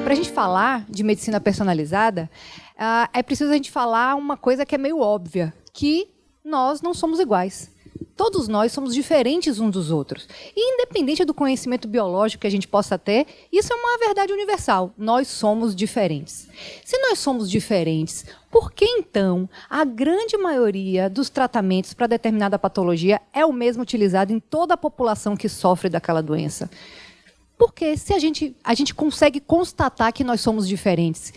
Para a gente falar de medicina personalizada, é preciso a gente falar uma coisa que é meio óbvia, que nós não somos iguais. Todos nós somos diferentes uns dos outros. E independente do conhecimento biológico que a gente possa ter, isso é uma verdade universal. Nós somos diferentes. Se nós somos diferentes, por que então a grande maioria dos tratamentos para determinada patologia é o mesmo utilizado em toda a população que sofre daquela doença? Porque se a gente consegue constatar que nós somos diferentes,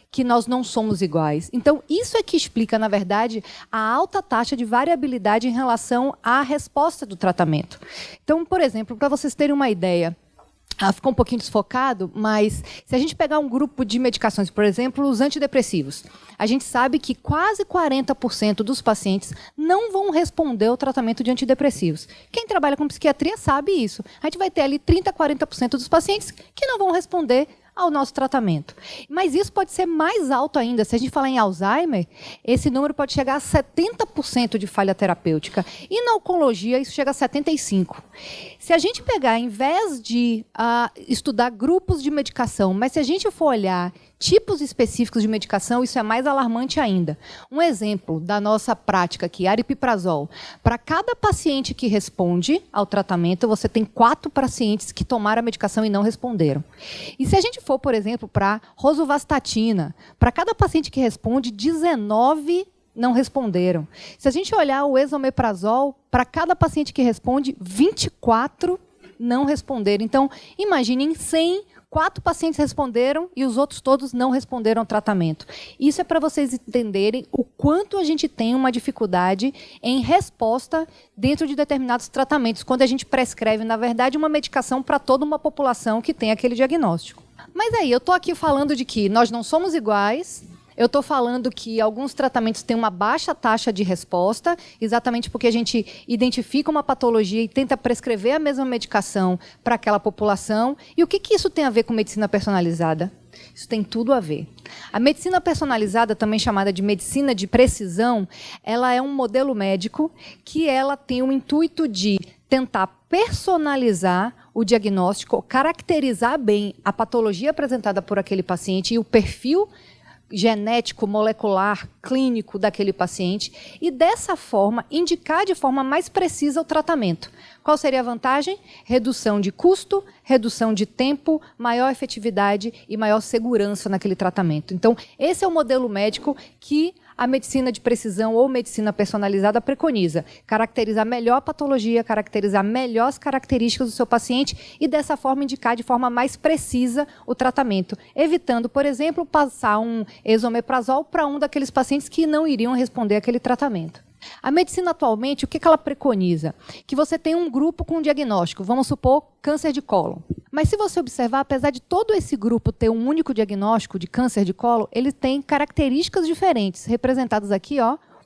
que nós não somos iguais. Então, isso é que explica, na verdade, a alta taxa de variabilidade em relação à resposta do tratamento. Então, por exemplo, para vocês terem uma ideia, ficou um pouquinho desfocado, mas se a gente pegar um grupo de medicações, por exemplo, os antidepressivos, a gente sabe que quase 40% dos pacientes não vão responder ao tratamento de antidepressivos. Quem trabalha com psiquiatria sabe isso. A gente vai ter ali 30%, 40% dos pacientes que não vão responder ao nosso tratamento. Mas isso pode ser mais alto ainda. Se a gente falar em Alzheimer, esse número pode chegar a 70% de falha terapêutica. E na oncologia, isso chega a 75%. Se a gente pegar, em vez de estudar grupos de medicação, mas se a gente for olhar tipos específicos de medicação, isso é mais alarmante ainda. Um exemplo da nossa prática aqui, aripiprazol. Para cada paciente que responde ao tratamento, você tem 4 pacientes que tomaram a medicação e não responderam. E se a gente for, por exemplo, para rosuvastatina, para cada paciente que responde, 19 não responderam. Se a gente olhar o esomeprazol, para cada paciente que responde, 24 não responderam. Então, imaginem 100, 4 pacientes responderam e os outros todos não responderam ao tratamento. Isso é para vocês entenderem o quanto a gente tem uma dificuldade em resposta dentro de determinados tratamentos, quando a gente prescreve, na verdade, uma medicação para toda uma população que tem aquele diagnóstico. Mas aí, eu estou aqui falando de que nós não somos iguais. Eu estou falando que alguns tratamentos têm uma baixa taxa de resposta, exatamente porque a gente identifica uma patologia e tenta prescrever a mesma medicação para aquela população. E o que isso tem a ver com medicina personalizada? Isso tem tudo a ver. A medicina personalizada, também chamada de medicina de precisão, ela é um modelo médico que ela tem o intuito de tentar personalizar o diagnóstico, caracterizar bem a patologia apresentada por aquele paciente e o perfil genético, molecular, clínico daquele paciente e, dessa forma, indicar de forma mais precisa o tratamento. Qual seria a vantagem? Redução de custo, redução de tempo, maior efetividade e maior segurança naquele tratamento. Então, esse é o modelo médico que a medicina de precisão ou medicina personalizada preconiza. Caracterizar melhor a patologia, caracterizar melhor as características do seu paciente e, dessa forma, indicar de forma mais precisa o tratamento, evitando, por exemplo, passar um esomeprazol para um daqueles pacientes que não iriam responder àquele tratamento. A medicina atualmente, o que ela preconiza? Que você tem um grupo com um diagnóstico, vamos supor, câncer de cólon. Mas se você observar, apesar de todo esse grupo ter um único diagnóstico de câncer de cólon, ele tem características diferentes, representadas aqui,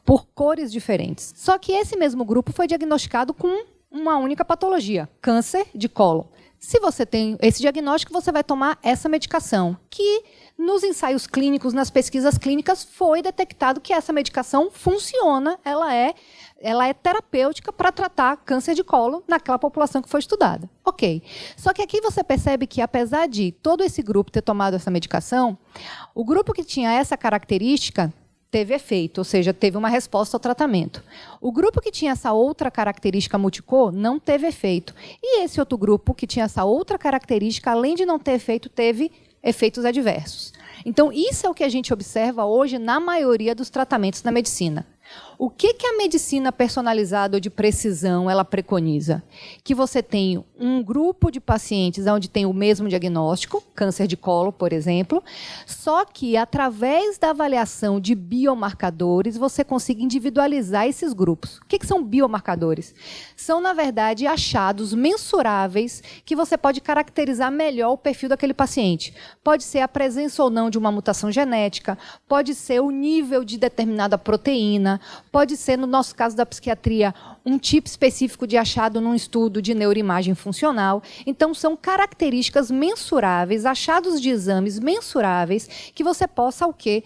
por cores diferentes. Só que esse mesmo grupo foi diagnosticado com uma única patologia, câncer de cólon. Se você tem esse diagnóstico, você vai tomar essa medicação, que nos ensaios clínicos, nas pesquisas clínicas, foi detectado que essa medicação funciona, ela é terapêutica para tratar câncer de cólon naquela população que foi estudada. Ok. Só que aqui você percebe que, apesar de todo esse grupo ter tomado essa medicação, o grupo que tinha essa característica teve efeito, ou seja, teve uma resposta ao tratamento. O grupo que tinha essa outra característica multicor não teve efeito. E esse outro grupo que tinha essa outra característica, além de não ter efeito, teve efeitos adversos. Então, isso é o que a gente observa hoje na maioria dos tratamentos na medicina. O que a medicina personalizada ou de precisão ela preconiza? Que você tem um grupo de pacientes onde tem o mesmo diagnóstico, câncer de colo, por exemplo, só que através da avaliação de biomarcadores você consiga individualizar esses grupos. O que são biomarcadores? São, na verdade, achados mensuráveis que você pode caracterizar melhor o perfil daquele paciente. Pode ser a presença ou não de uma mutação genética, pode ser o nível de determinada proteína, pode ser, no nosso caso da psiquiatria, um tipo específico de achado num estudo de neuroimagem funcional. Então, são características mensuráveis, achados de exames mensuráveis, que você possa o quê?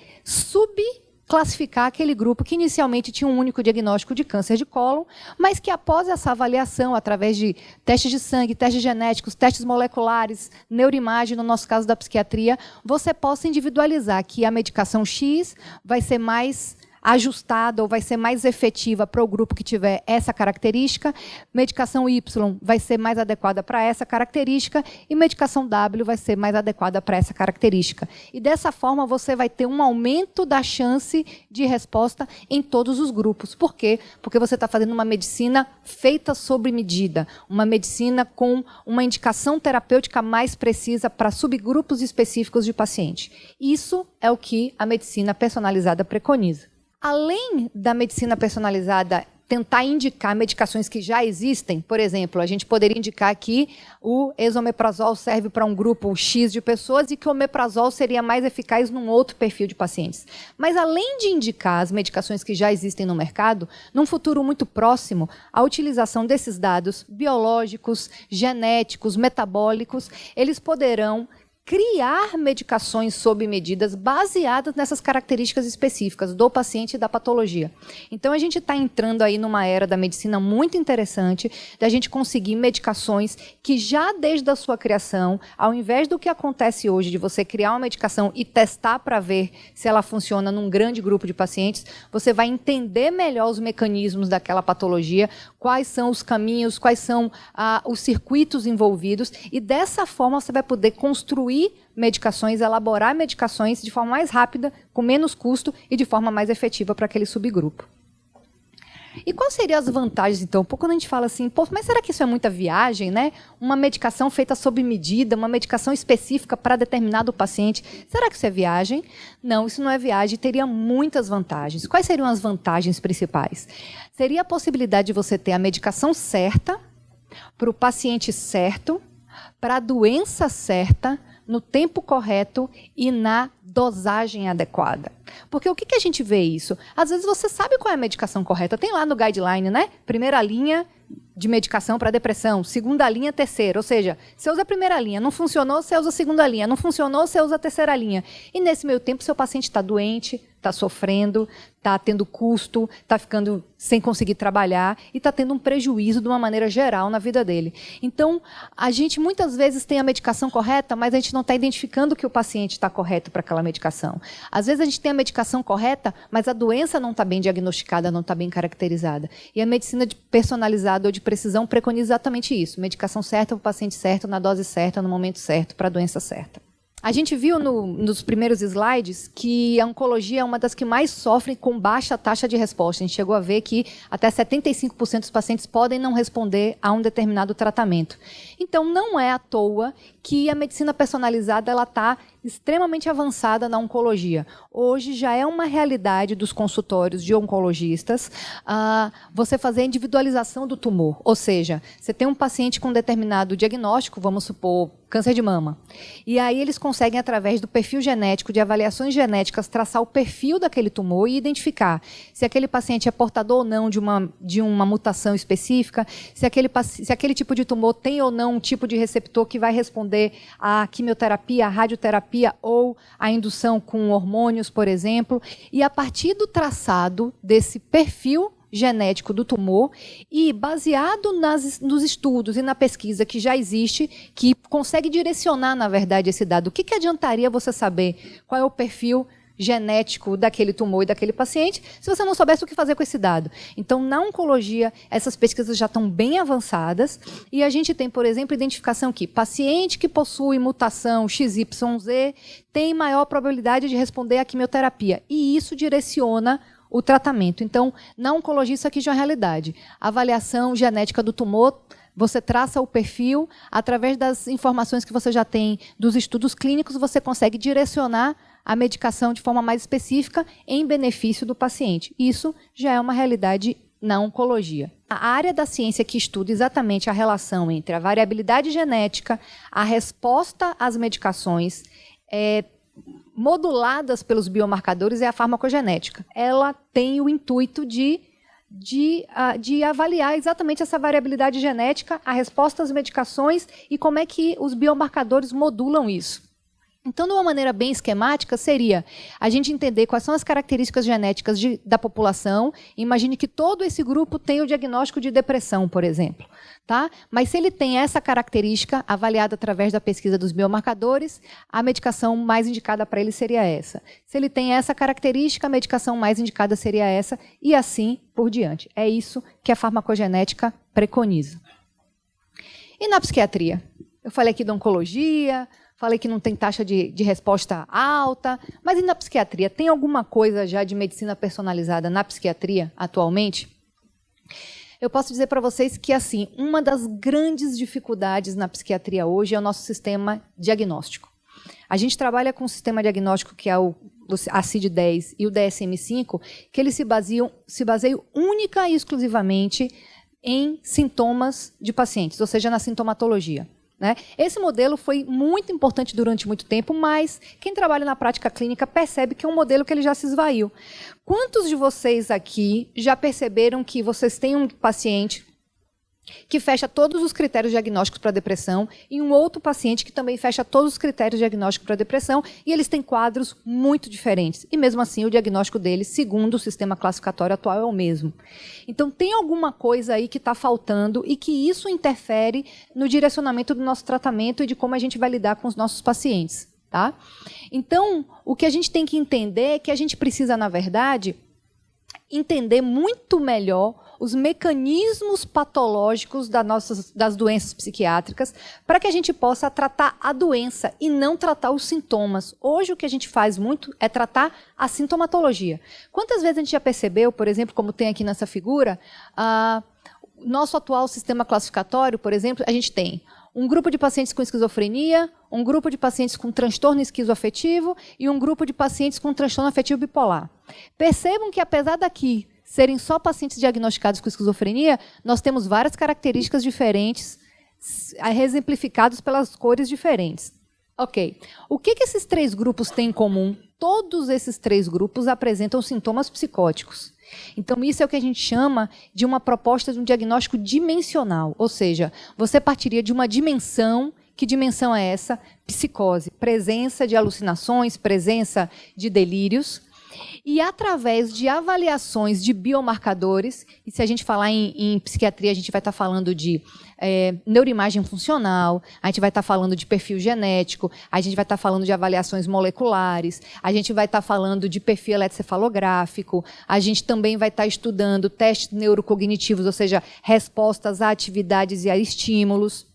classificar aquele grupo que inicialmente tinha um único diagnóstico de câncer de cólon, mas que após essa avaliação, através de testes de sangue, testes genéticos, testes moleculares, neuroimagem, no nosso caso da psiquiatria, você possa individualizar que a medicação X vai ser mais ajustada ou vai ser mais efetiva para o grupo que tiver essa característica, medicação Y vai ser mais adequada para essa característica e medicação W vai ser mais adequada para essa característica. E dessa forma você vai ter um aumento da chance de resposta em todos os grupos. Por quê? Porque você está fazendo uma medicina feita sob medida, uma medicina com uma indicação terapêutica mais precisa para subgrupos específicos de paciente. Isso é o que a medicina personalizada preconiza. Além da medicina personalizada tentar indicar medicações que já existem, por exemplo, a gente poderia indicar que o esomeprazol serve para um grupo X de pessoas e que o omeprazol seria mais eficaz num outro perfil de pacientes. Mas além de indicar as medicações que já existem no mercado, num futuro muito próximo, a utilização desses dados biológicos, genéticos, metabólicos, eles poderão criar medicações sob medidas baseadas nessas características específicas do paciente e da patologia. Então, a gente está entrando aí numa era da medicina muito interessante, da gente conseguir medicações que já desde a sua criação, ao invés do que acontece hoje, de você criar uma medicação e testar para ver se ela funciona num grande grupo de pacientes, você vai entender melhor os mecanismos daquela patologia, quais são os caminhos, quais são os circuitos envolvidos, e dessa forma você vai poder construir medicações, elaborar medicações de forma mais rápida, com menos custo e de forma mais efetiva para aquele subgrupo. E quais seriam as vantagens, então? Quando a gente fala assim, pô, mas será que isso é muita viagem, né? Uma medicação feita sob medida, uma medicação específica para determinado paciente. Será que isso é viagem? Não, isso não é viagem, teria muitas vantagens. Quais seriam as vantagens principais? Seria a possibilidade de você ter a medicação certa, para o paciente certo, para a doença certa, no tempo correto e na dosagem adequada. Porque o que a gente vê isso? Às vezes você sabe qual é a medicação correta. Tem lá no guideline, né? Primeira linha de medicação para depressão, segunda linha, terceira. Ou seja, você usa a primeira linha, não funcionou, você usa a segunda linha, não funcionou, você usa a terceira linha. E nesse meio tempo, seu paciente está doente, está sofrendo, está tendo custo, está ficando sem conseguir trabalhar e está tendo um prejuízo de uma maneira geral na vida dele. Então, a gente muitas vezes tem a medicação correta, mas a gente não está identificando que o paciente está correto para aquela medicação. Às vezes a gente tem a medicação correta, mas a doença não está bem diagnosticada, não está bem caracterizada. E a medicina personalizada ou de precisão preconiza exatamente isso. Medicação certa para o paciente certo, na dose certa, no momento certo, para a doença certa. A gente viu nos primeiros slides que a oncologia é uma das que mais sofrem com baixa taxa de resposta. A gente chegou a ver que até 75% dos pacientes podem não responder a um determinado tratamento. Então, não é à toa que a medicina personalizada está extremamente avançada na oncologia. Hoje já é uma realidade dos consultórios de oncologistas você fazer a individualização do tumor. Ou seja, você tem um paciente com determinado diagnóstico, vamos supor, câncer de mama. E aí eles conseguem, através do perfil genético, de avaliações genéticas, traçar o perfil daquele tumor e identificar se aquele paciente é portador ou não de uma mutação específica, se aquele tipo de tumor tem ou não um tipo de receptor que vai responder à quimioterapia, à radioterapia ou à indução com hormônios, por exemplo. E a partir do traçado desse perfil genético do tumor e baseado nos estudos e na pesquisa que já existe, que consegue direcionar, na verdade, esse dado. O que adiantaria você saber qual é o perfil genético daquele tumor e daquele paciente, se você não soubesse o que fazer com esse dado? Então, na oncologia, essas pesquisas já estão bem avançadas e a gente tem, por exemplo, identificação que paciente que possui mutação XYZ tem maior probabilidade de responder à quimioterapia e isso direciona o tratamento. Então, na oncologia, isso aqui já é uma realidade. A avaliação genética do tumor, você traça o perfil, através das informações que você já tem dos estudos clínicos, você consegue direcionar a medicação de forma mais específica em benefício do paciente. Isso já é uma realidade na oncologia. A área da ciência que estuda exatamente a relação entre a variabilidade genética, a resposta às medicações, moduladas pelos biomarcadores é a farmacogenética. Ela tem o intuito de avaliar exatamente essa variabilidade genética, a resposta às medicações e como é que os biomarcadores modulam isso. Então, de uma maneira bem esquemática, seria a gente entender quais são as características genéticas da população. Imagine que todo esse grupo tem o diagnóstico de depressão, por exemplo. Tá? Mas se ele tem essa característica, avaliada através da pesquisa dos biomarcadores, a medicação mais indicada para ele seria essa. Se ele tem essa característica, a medicação mais indicada seria essa, e assim por diante. É isso que a farmacogenética preconiza. E na psiquiatria? Eu falei aqui da oncologia, falei que não tem taxa de resposta alta, mas e na psiquiatria? Tem alguma coisa já de medicina personalizada na psiquiatria atualmente? Eu posso dizer para vocês que, assim, uma das grandes dificuldades na psiquiatria hoje é o nosso sistema diagnóstico. A gente trabalha com um sistema diagnóstico que é a CID-10 e o DSM-5, que eles se baseiam única e exclusivamente em sintomas de pacientes, ou seja, na sintomatologia. Né? Esse modelo foi muito importante durante muito tempo, mas quem trabalha na prática clínica percebe que é um modelo que ele já se esvaiu. Quantos de vocês aqui já perceberam que vocês têm um paciente que fecha todos os critérios diagnósticos para depressão e um outro paciente que também fecha todos os critérios diagnósticos para depressão e eles têm quadros muito diferentes. E mesmo assim o diagnóstico deles, segundo o sistema classificatório atual, é o mesmo. Então tem alguma coisa aí que está faltando e que isso interfere no direcionamento do nosso tratamento e de como a gente vai lidar com os nossos pacientes. Tá? Então, o que a gente tem que entender é que a gente precisa, na verdade, entender muito melhor os mecanismos patológicos das doenças psiquiátricas para que a gente possa tratar a doença e não tratar os sintomas. Hoje o que a gente faz muito é tratar a sintomatologia. Quantas vezes a gente já percebeu, por exemplo, como tem aqui nessa figura, nosso atual sistema classificatório, por exemplo, a gente tem um grupo de pacientes com esquizofrenia, um grupo de pacientes com transtorno esquizoafetivo e um grupo de pacientes com transtorno afetivo bipolar. Percebam que, apesar daqui serem só pacientes diagnosticados com esquizofrenia, nós temos várias características diferentes, exemplificadas pelas cores diferentes. Ok. O que esses três grupos têm em comum? Todos esses três grupos apresentam sintomas psicóticos. Então, isso é o que a gente chama de uma proposta de um diagnóstico dimensional, ou seja, você partiria de uma dimensão. Que dimensão é essa? Psicose, presença de alucinações, presença de delírios, e através de avaliações de biomarcadores, e se a gente falar em psiquiatria, a gente vai estar falando de neuroimagem funcional, a gente vai estar falando de perfil genético, a gente vai estar falando de avaliações moleculares, a gente vai estar falando de perfil eletrocefalográfico, a gente também vai estar estudando testes neurocognitivos, ou seja, respostas a atividades e a estímulos.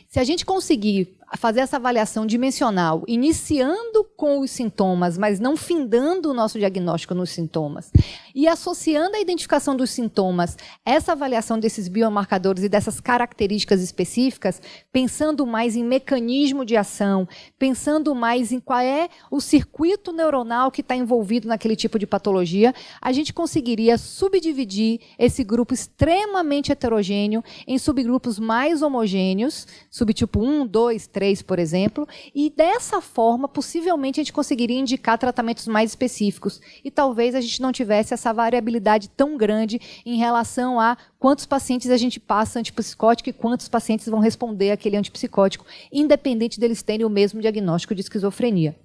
Se a gente conseguir fazer essa avaliação dimensional, iniciando com os sintomas, mas não findando o nosso diagnóstico nos sintomas, e associando a identificação dos sintomas, essa avaliação desses biomarcadores e dessas características específicas, pensando mais em mecanismo de ação, pensando mais em qual é o circuito neuronal que está envolvido naquele tipo de patologia, a gente conseguiria subdividir esse grupo extremamente heterogêneo em subgrupos mais homogêneos, subtipo 1, 2, 3, por exemplo, e dessa forma, possivelmente, a gente conseguiria indicar tratamentos mais específicos. E talvez a gente não tivesse essa variabilidade tão grande em relação a quantos pacientes a gente passa antipsicótico e quantos pacientes vão responder àquele antipsicótico, independente deles terem o mesmo diagnóstico de esquizofrenia.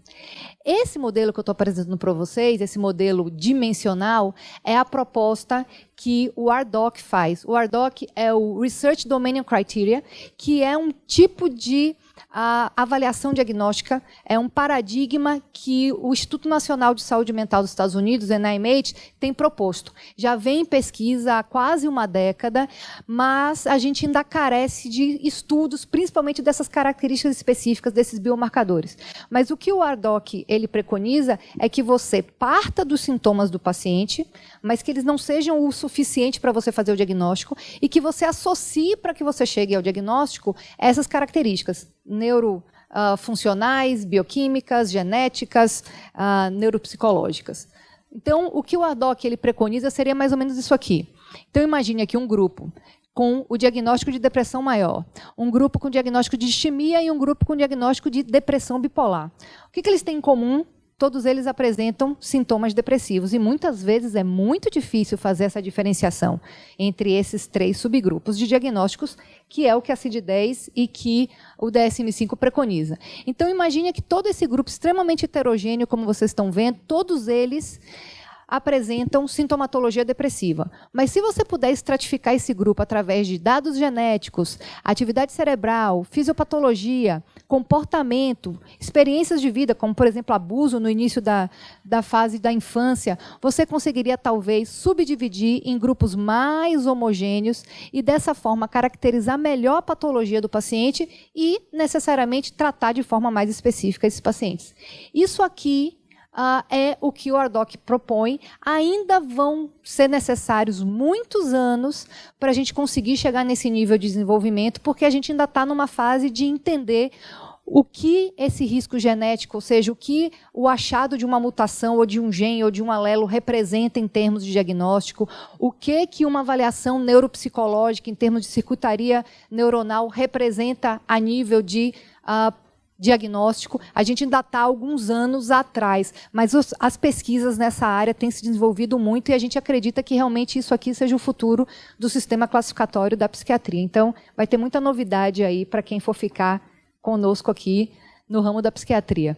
Esse modelo que eu estou apresentando para vocês, esse modelo dimensional, é a proposta que o RDoC faz. O RDoC é o Research Domain Criteria, que é um tipo de avaliação diagnóstica, é um paradigma que o Instituto Nacional de Saúde Mental dos Estados Unidos, NIMH, tem proposto. Já vem em pesquisa há quase uma década, mas a gente ainda carece de estudos, principalmente dessas características específicas desses biomarcadores. Mas o que o RDoC ele preconiza é que você parta dos sintomas do paciente, mas que eles não sejam o suficiente para você fazer o diagnóstico e que você associe para que você chegue ao diagnóstico essas características neurofuncionais, bioquímicas, genéticas, neuropsicológicas. Então, o que o RDoC ele preconiza seria mais ou menos isso aqui. Então, imagine aqui um grupo com o diagnóstico de depressão maior, um grupo com diagnóstico de distimia e um grupo com diagnóstico de depressão bipolar. O que eles têm em comum? todos eles apresentam sintomas depressivos. E muitas vezes é muito difícil fazer essa diferenciação entre esses 3 subgrupos de diagnósticos, que é o que a CID-10 e que o DSM-5 preconiza. Então, imagine que todo esse grupo extremamente heterogêneo, como vocês estão vendo, todos eles apresentam sintomatologia depressiva. Mas se você puder estratificar esse grupo através de dados genéticos, atividade cerebral, fisiopatologia, comportamento, experiências de vida, como, por exemplo, abuso no início da fase da infância, você conseguiria, talvez, subdividir em grupos mais homogêneos e, dessa forma, caracterizar melhor a patologia do paciente e, necessariamente, tratar de forma mais específica esses pacientes. Isso aqui é o que o ARDOC propõe. Ainda vão ser necessários muitos anos para a gente conseguir chegar nesse nível de desenvolvimento, porque a gente ainda está numa fase de entender o que esse risco genético, ou seja, o que o achado de uma mutação ou de um gene ou de um alelo representa em termos de diagnóstico, o que uma avaliação neuropsicológica em termos de circuitaria neuronal representa a nível de diagnóstico. A gente ainda está alguns anos atrás, mas as pesquisas nessa área têm se desenvolvido muito e a gente acredita que realmente isso aqui seja o futuro do sistema classificatório da psiquiatria. Então, vai ter muita novidade aí para quem for ficar conosco aqui no ramo da psiquiatria.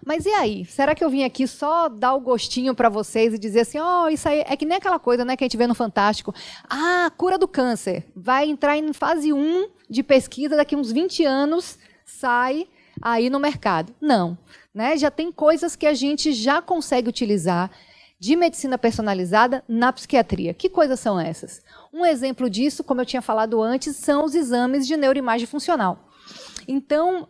Mas e aí? Será que eu vim aqui só dar o gostinho para vocês e dizer assim, isso aí é que nem aquela coisa, né, que a gente vê no Fantástico. Cura do câncer. Vai entrar em fase 1 de pesquisa, daqui uns 20 anos sai aí no mercado. Não. Né? Já tem coisas que a gente já consegue utilizar de medicina personalizada na psiquiatria. Que coisas são essas? Um exemplo disso, como eu tinha falado antes, são os exames de neuroimagem funcional. Então,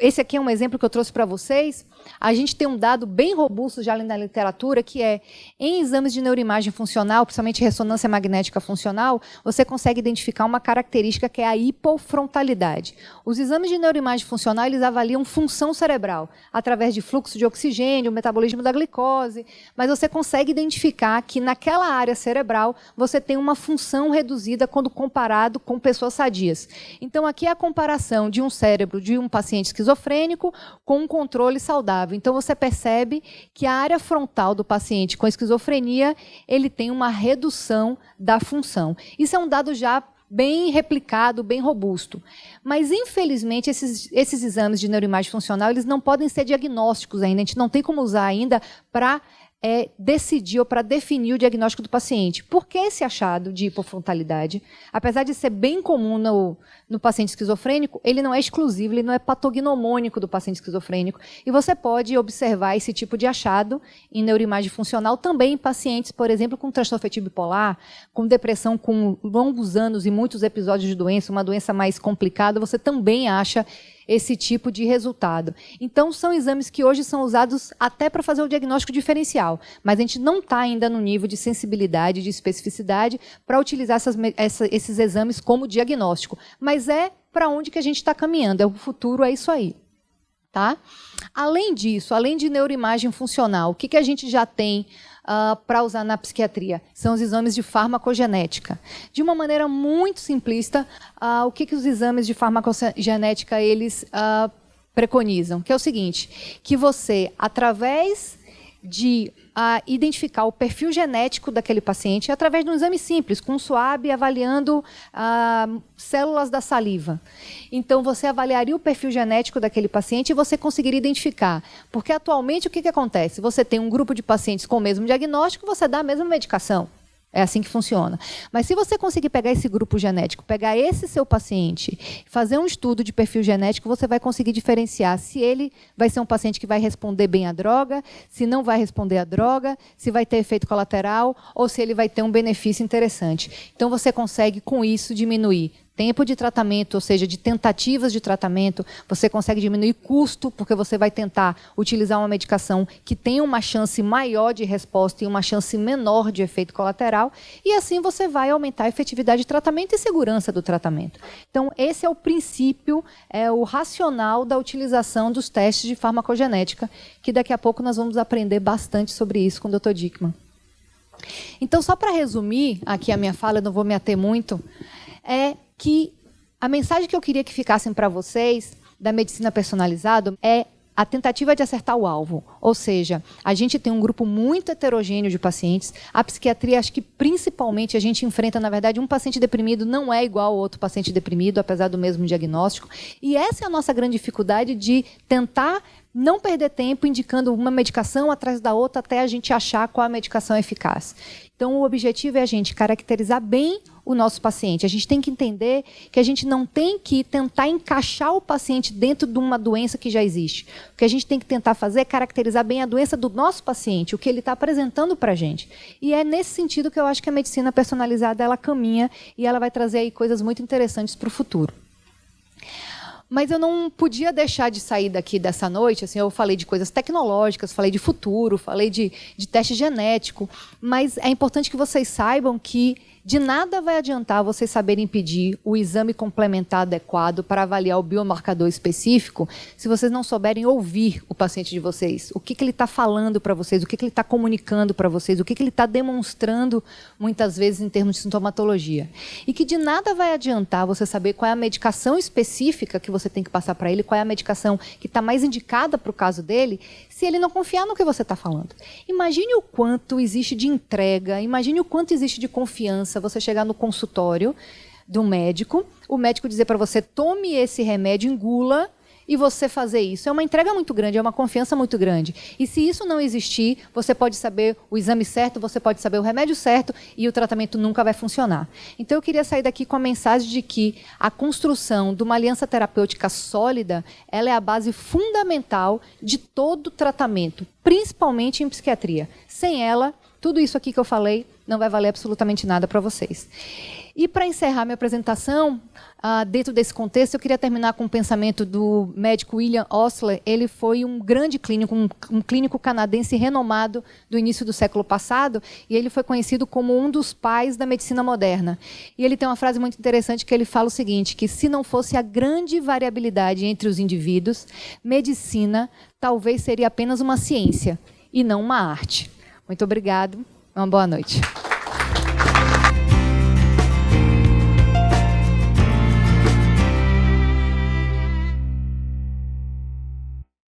esse aqui é um exemplo que eu trouxe para vocês. A gente tem um dado bem robusto já na literatura, que é, em exames de neuroimagem funcional, principalmente ressonância magnética funcional, você consegue identificar uma característica que é a hipofrontalidade. Os exames de neuroimagem funcional, eles avaliam função cerebral, através de fluxo de oxigênio, metabolismo da glicose, mas você consegue identificar que naquela área cerebral você tem uma função reduzida quando comparado com pessoas sadias. Então, aqui é a comparação de um cérebro de um paciente esquizofrênico com um controle saudável. Então, você percebe que a área frontal do paciente com esquizofrenia, ele tem uma redução da função. Isso é um dado já bem replicado, bem robusto. Mas, infelizmente, esses exames de neuroimagem funcional, eles não podem ser diagnósticos ainda. A gente não tem como usar ainda para decidir ou para definir o diagnóstico do paciente. Por que esse achado de hipofrontalidade? Apesar de ser bem comum no paciente esquizofrênico, ele não é exclusivo, ele não é patognomônico do paciente esquizofrênico. E você pode observar esse tipo de achado em neuroimagem funcional também em pacientes, por exemplo, com transtorno afetivo bipolar, com depressão com longos anos e muitos episódios de doença, uma doença mais complicada, você também acha esse tipo de resultado. Então, são exames que hoje são usados até para fazer o diagnóstico diferencial, mas a gente não está ainda no nível de sensibilidade, de especificidade, para utilizar esses exames como diagnóstico. Mas é para onde que a gente está caminhando, o futuro é isso aí. Tá? Além disso, além de neuroimagem funcional, o que a gente já tem para usar na psiquiatria? São os exames de farmacogenética. De uma maneira muito simplista, o que os exames de farmacogenética eles preconizam? Que é o seguinte, que você, através de identificar o perfil genético daquele paciente, através de um exame simples, com um SWAB avaliando células da saliva. Então, você avaliaria o perfil genético daquele paciente e você conseguiria identificar. Porque, atualmente, o que acontece? Você tem um grupo de pacientes com o mesmo diagnóstico, você dá a mesma medicação. É assim que funciona. Mas se você conseguir pegar esse grupo genético, pegar esse seu paciente, fazer um estudo de perfil genético, você vai conseguir diferenciar se ele vai ser um paciente que vai responder bem à droga, se não vai responder à droga, se vai ter efeito colateral ou se ele vai ter um benefício interessante. Então, você consegue, com isso, diminuir tempo de tratamento, ou seja, de tentativas de tratamento, você consegue diminuir custo, porque você vai tentar utilizar uma medicação que tem uma chance maior de resposta e uma chance menor de efeito colateral, e assim você vai aumentar a efetividade de tratamento e segurança do tratamento. Então, esse é o princípio, é o racional da utilização dos testes de farmacogenética, que daqui a pouco nós vamos aprender bastante sobre isso com o Dr. Dickmann. Então, só para resumir aqui a minha fala, eu não vou me ater muito, é que a mensagem que eu queria que ficassem para vocês da medicina personalizada é a tentativa de acertar o alvo. Ou seja, a gente tem um grupo muito heterogêneo de pacientes. A psiquiatria, acho que principalmente a gente enfrenta, na verdade, um paciente deprimido não é igual ao outro paciente deprimido, apesar do mesmo diagnóstico. E essa é a nossa grande dificuldade de tentar não perder tempo indicando uma medicação atrás da outra até a gente achar qual a medicação eficaz. Então, o objetivo é a gente caracterizar bem o nosso paciente. A gente tem que entender que a gente não tem que tentar encaixar o paciente dentro de uma doença que já existe. O que a gente tem que tentar fazer é caracterizar bem a doença do nosso paciente, o que ele está apresentando para a gente. E é nesse sentido que eu acho que a medicina personalizada ela caminha e ela vai trazer aí coisas muito interessantes para o futuro. Mas eu não podia deixar de sair daqui dessa noite, assim, eu falei de coisas tecnológicas, falei de futuro, falei de teste genético, mas é importante que vocês saibam que de nada vai adiantar vocês saberem pedir o exame complementar adequado para avaliar o biomarcador específico se vocês não souberem ouvir o paciente de vocês. O que ele está falando para vocês, o que ele está comunicando para vocês, o que ele está demonstrando, muitas vezes, em termos de sintomatologia. E que de nada vai adiantar você saber qual é a medicação específica que você tem que passar para ele, qual é a medicação que está mais indicada para o caso dele, se ele não confiar no que você está falando. Imagine o quanto existe de entrega, imagine o quanto existe de confiança você chegar no consultório do médico, o médico dizer para você, tome esse remédio, engula, e você fazer isso. É uma entrega muito grande, é uma confiança muito grande. E se isso não existir, você pode saber o exame certo, você pode saber o remédio certo e o tratamento nunca vai funcionar. Então, eu queria sair daqui com a mensagem de que a construção de uma aliança terapêutica sólida, ela é a base fundamental de todo tratamento, principalmente em psiquiatria. Sem ela, tudo isso aqui que eu falei não vai valer absolutamente nada para vocês. E para encerrar minha apresentação, dentro desse contexto, eu queria terminar com um pensamento do médico William Osler. Ele foi um grande clínico, um clínico canadense renomado do início do século passado, e ele foi conhecido como um dos pais da medicina moderna. E ele tem uma frase muito interessante que ele fala o seguinte, que se não fosse a grande variabilidade entre os indivíduos, medicina talvez seria apenas uma ciência e não uma arte. Muito obrigado. Uma boa noite.